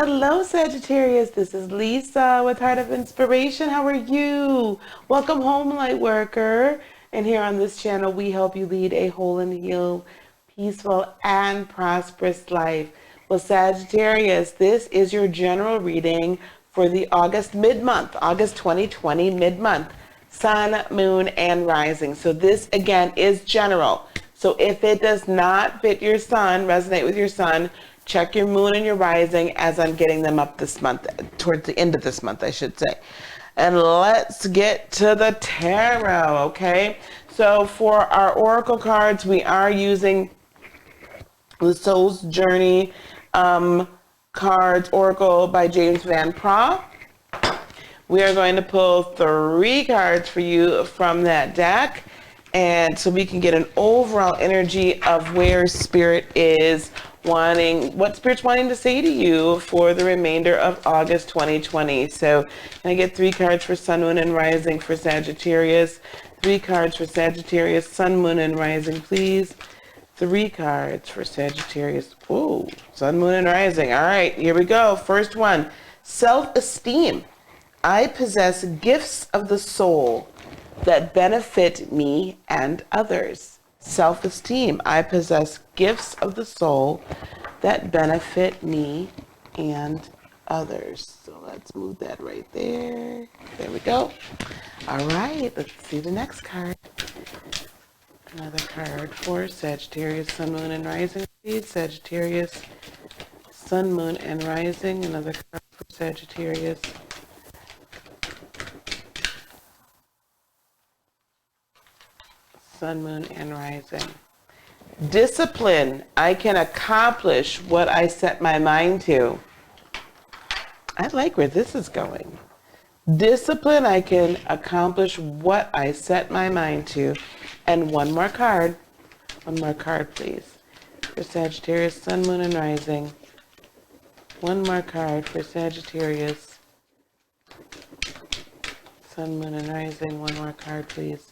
Hello, Sagittarius. This is Lisa with Heart of Inspiration. How are you? Welcome home, light worker. And here on this channel, we help you lead a whole and healed, peaceful, and prosperous life. Well, Sagittarius, this is your general reading for the August 2020 mid-month, sun, moon, and rising. So this, again, is general. So if it does not fit your sun, resonate with your sun, check your moon and your rising as I'm getting them up this month, towards the end of this month, I should say. And let's get to the tarot, okay? So for our oracle cards, we are using the Soul's Journey cards, Oracle by James Van Praagh. We are going to pull 3 cards for you from that deck, and so we can get an overall energy of where Spirit is what Spirit's wanting to say to you for the remainder of August 2020. So can I get 3 cards for Sun, Moon, and Rising for Sagittarius? 3 cards for Sagittarius, Sun, Moon, and Rising, please. 3 cards for Sagittarius. Oh, Sun, Moon, and Rising. All right, here we go. First one, self-esteem. I possess gifts of the soul that benefit me and others. Self-esteem. I possess gifts of the soul that benefit me and others. So let's move that right there. There we go. All right, let's see the next card. Another card for Sagittarius, Sun, Moon, and Rising, please. Sagittarius, Sun, Moon, and Rising. Another card for Sagittarius. Sun, Moon, and Rising. Discipline. I can accomplish what I set my mind to. I like where this is going. Discipline. I can accomplish what I set my mind to. And one more card. One more card, please. For Sagittarius, Sun, Moon, and Rising. One more card for Sagittarius. Sun, Moon, and Rising. One more card, please.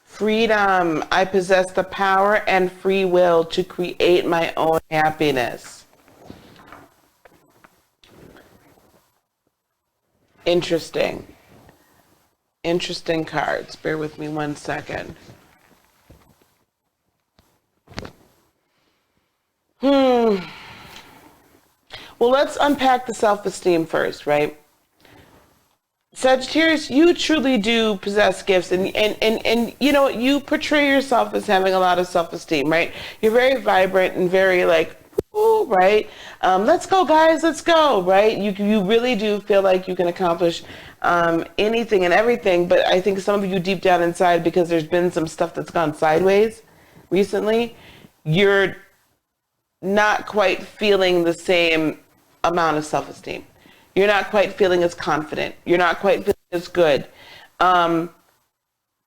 Freedom. I possess the power and free will to create my own happiness. Interesting. Interesting cards. Bear with me one second. Well, let's unpack the self-esteem first, right? Sagittarius, you truly do possess gifts, and you know, you portray yourself as having a lot of self-esteem, right? You're very vibrant and very like, ooh, right? Let's go, guys, let's go, right? You really do feel like you can accomplish anything and everything, but I think some of you deep down inside, because there's been some stuff that's gone sideways recently, you're not quite feeling the same amount of self-esteem. You're not quite feeling as confident. You're not quite feeling as good. And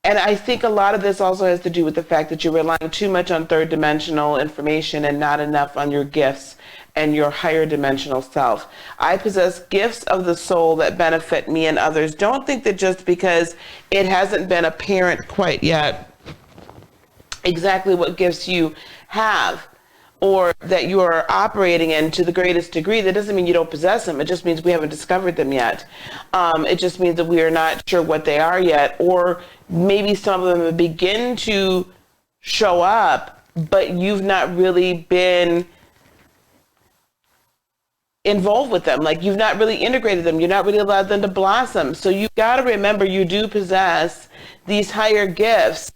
I think a lot of this also has to do with the fact that you're relying too much on third dimensional information and not enough on your gifts and your higher dimensional self. I possess gifts of the soul that benefit me and others. Don't think that just because it hasn't been apparent quite yet exactly what gifts you have, or that you are operating in to the greatest degree, that doesn't mean you don't possess them. It just means we haven't discovered them yet. It just means that we are not sure what they are yet, or maybe some of them begin to show up, but you've not really been involved with them. Like, you've not really integrated them. You're not really allowed them to blossom. So you've got to remember you do possess these higher gifts.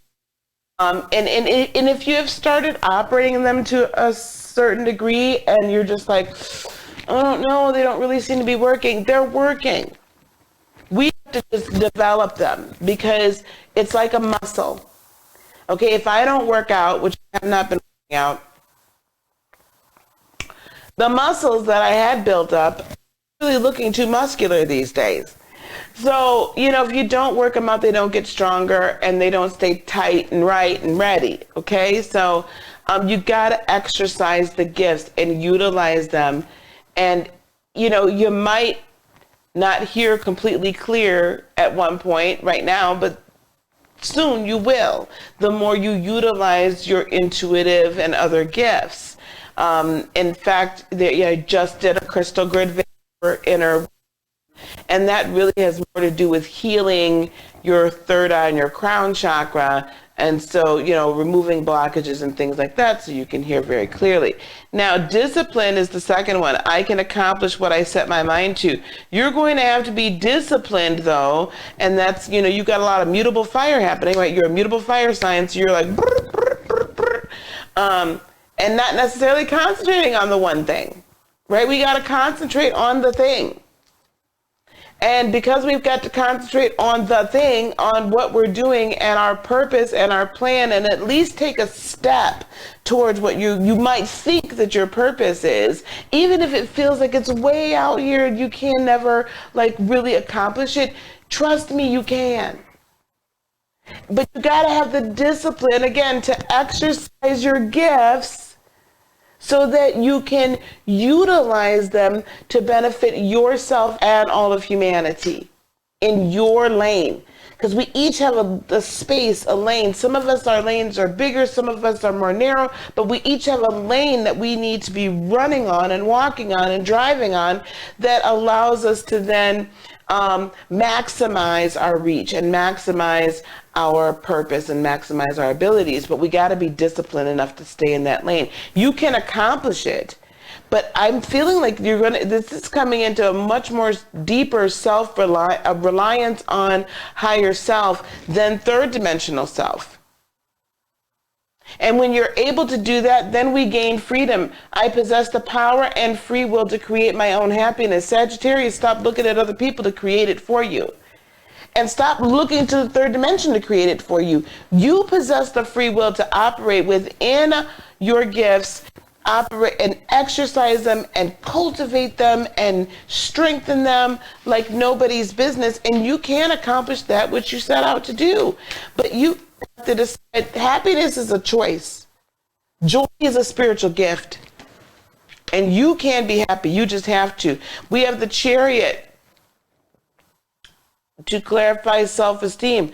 And if you have started operating in them to a certain degree and you're just like, I don't know, they don't really seem to be working, they're working. We have to just develop them because it's like a muscle. Okay, if I don't work out, which I have not been working out, the muscles that I had built up are really looking too muscular these days. So, you know, if you don't work them out, they don't get stronger and they don't stay tight and right and ready. Okay, so you got to exercise the gifts and utilize them. And, you know, you might not hear completely clear at one point right now, but soon you will, the more you utilize your intuitive and other gifts. In fact, I just did a crystal grid video for inner, and that really has more to do with healing your third eye and your crown chakra. And so, removing blockages and things like that so you can hear very clearly. Now, discipline is the second one. I can accomplish what I set my mind to. You're going to have to be disciplined, though. And that's, you got a lot of mutable fire happening, right? You're a mutable fire sign, so you're like, brr, brr, brr, brr. And not necessarily concentrating on the one thing, right? We got to concentrate on the thing. And because we've got to concentrate on the thing, on what we're doing and our purpose and our plan, and at least take a step towards what you might think that your purpose is, even if it feels like it's way out here and you can never really accomplish it, trust me, you can. But you got to have the discipline, again, to exercise your gifts so that you can utilize them to benefit yourself and all of humanity in your lane. Because we each have a space, a lane. Some of us, our lanes are bigger, some of us are more narrow, but we each have a lane that we need to be running on and walking on and driving on that allows us to then maximize our reach and maximize our purpose and maximize our abilities. But we got to be disciplined enough to stay in that lane. You can accomplish it, but I'm feeling like this is coming into a much more deeper reliance on higher self than third dimensional self. And when you're able to do that, then we gain freedom. I possess the power and free will to create my own happiness. Sagittarius, stop looking at other people to create it for you. And stop looking to the third dimension to create it for you. You possess the free will to operate within your gifts, operate and exercise them and cultivate them and strengthen them like nobody's business. And you can accomplish that which you set out to do. But you have to decide. Happiness is a choice. Joy is a spiritual gift. And you can be happy. You just have to. We have the Chariot to clarify self-esteem.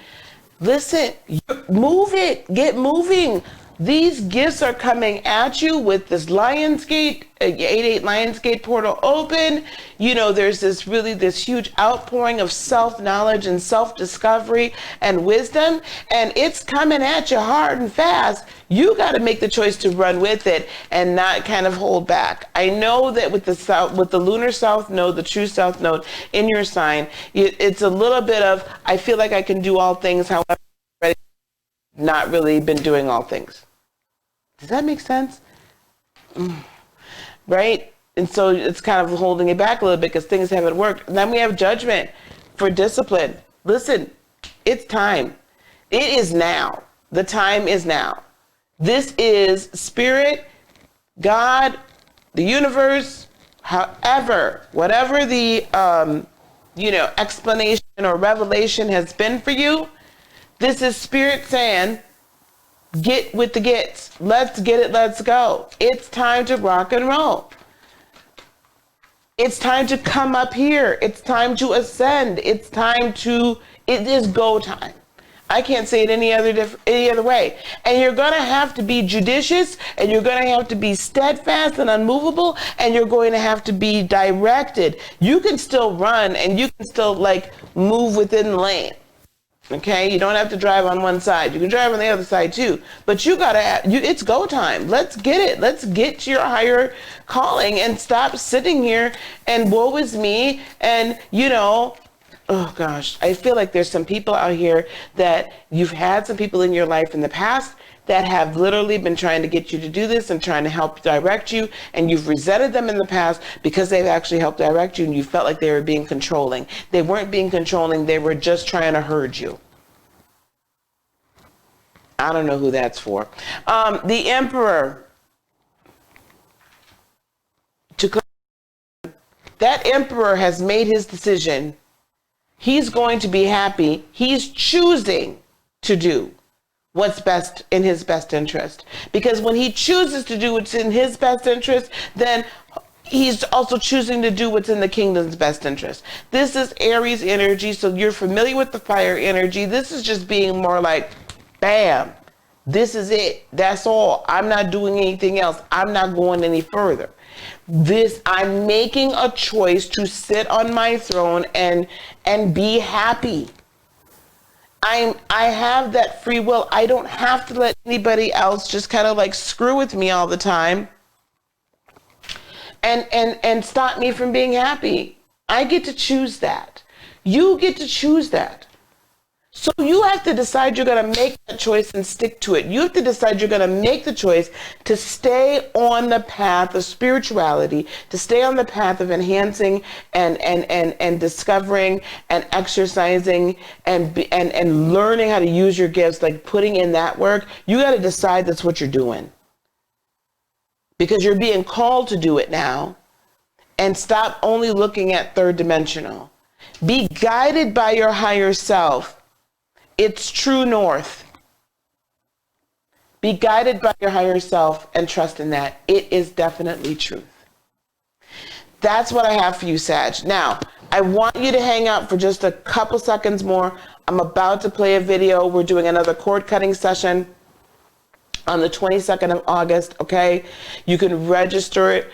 Listen, move it. Get moving. These gifts are coming at you with this Lionsgate, 8-8 Lionsgate portal open. There's this huge outpouring of self-knowledge and self-discovery and wisdom, and it's coming at you hard and fast. You got to make the choice to run with it and not kind of hold back. I know that with the lunar south node, the true south node in your sign, it's a little bit of, I feel like I can do all things, however, I've not really been doing all things. Does that make sense? Right? And so it's kind of holding it back a little bit because things haven't worked. And then we have judgment for discipline. Listen, it's time. It is now. The time is now. This is spirit, God, the universe, whatever the, explanation or revelation has been for you. This is spirit saying, get with the gets. Let's get it. Let's go. It's time to rock and roll. It's time to come up here. It's time to ascend. It is go time. I can't say it any other way. And you're going to have to be judicious, and you're going to have to be steadfast and unmovable, and you're going to have to be directed. You can still run and you can still move within the lane. Okay, you don't have to drive on one side. You can drive on the other side too. But it's go time. Let's get it. Let's get to your higher calling and stop sitting here and woe is me. And, oh gosh, I feel like there's some people out here that you've had some people in your life in the past that have literally been trying to get you to do this and trying to help direct you. And you've resented them in the past because they've actually helped direct you and you felt like they were being controlling. They weren't being controlling. They were just trying to herd you. I don't know who that's for. The Emperor. That Emperor has made his decision. He's going to be happy. He's choosing to do what's best in his best interest. Because when he chooses to do what's in his best interest, then he's also choosing to do what's in the kingdom's best interest. This is Aries energy, so you're familiar with the fire energy. This is just being more like, bam, This is it. That's all. I'm not doing anything else. I'm not going any further. I'm making a choice to sit on my throne and be happy. I have that free will. I don't have to let anybody else just kind of like screw with me all the time and stop me from being happy. I get to choose that. You get to choose that. So you have to decide you're going to make that choice and stick to it. You have to decide you're going to make the choice to stay on the path of spirituality, to stay on the path of enhancing and discovering and exercising and learning how to use your gifts, like putting in that work. You got to decide that's what you're doing, because you're being called to do it now, and stop only looking at third dimensional. Be guided by your higher self. It's true north. Be guided by your higher self and trust in that. It is definitely truth. That's what I have for you, Sag. Now, I want you to hang out for just a couple seconds more. I'm about to play a video. We're doing another cord cutting session on the 22nd of August, okay? You can register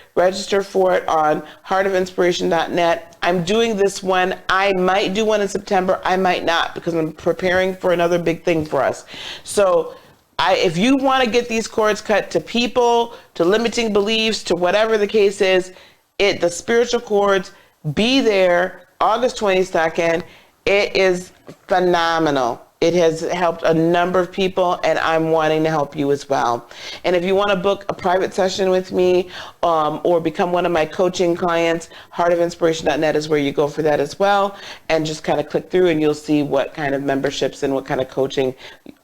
for it on heartofinspiration.net. I'm doing this one. I might do one in September. I might not, because I'm preparing for another big thing for us. So if you want to get these cords cut to people, to limiting beliefs, to whatever the case is, the spiritual cords, be there August 22nd. It is phenomenal. It has helped a number of people, and I'm wanting to help you as well. And if you want to book a private session with me or become one of my coaching clients, heartofinspiration.net is where you go for that as well. And just kind of click through and you'll see what kind of memberships and what kind of coaching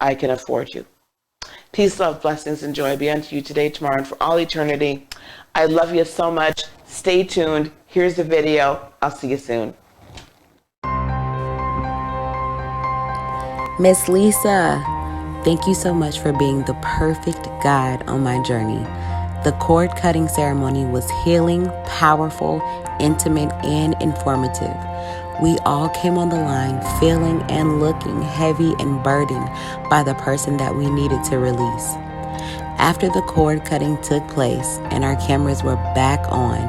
I can afford you. Peace, love, blessings, and joy be unto you today, tomorrow, and for all eternity. I love you so much. Stay tuned. Here's the video. I'll see you soon. Miss Lisa, thank you so much for being the perfect guide on my journey. The cord cutting ceremony was healing, powerful, intimate, and informative. We all came on the line feeling and looking heavy and burdened by the person that we needed to release. After the cord cutting took place and our cameras were back on,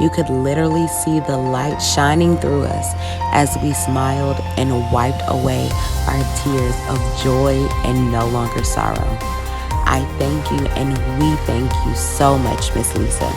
you could literally see the light shining through us as we smiled and wiped away our tears of joy and no longer sorrow. I thank you, and we thank you so much, Miss Lisa.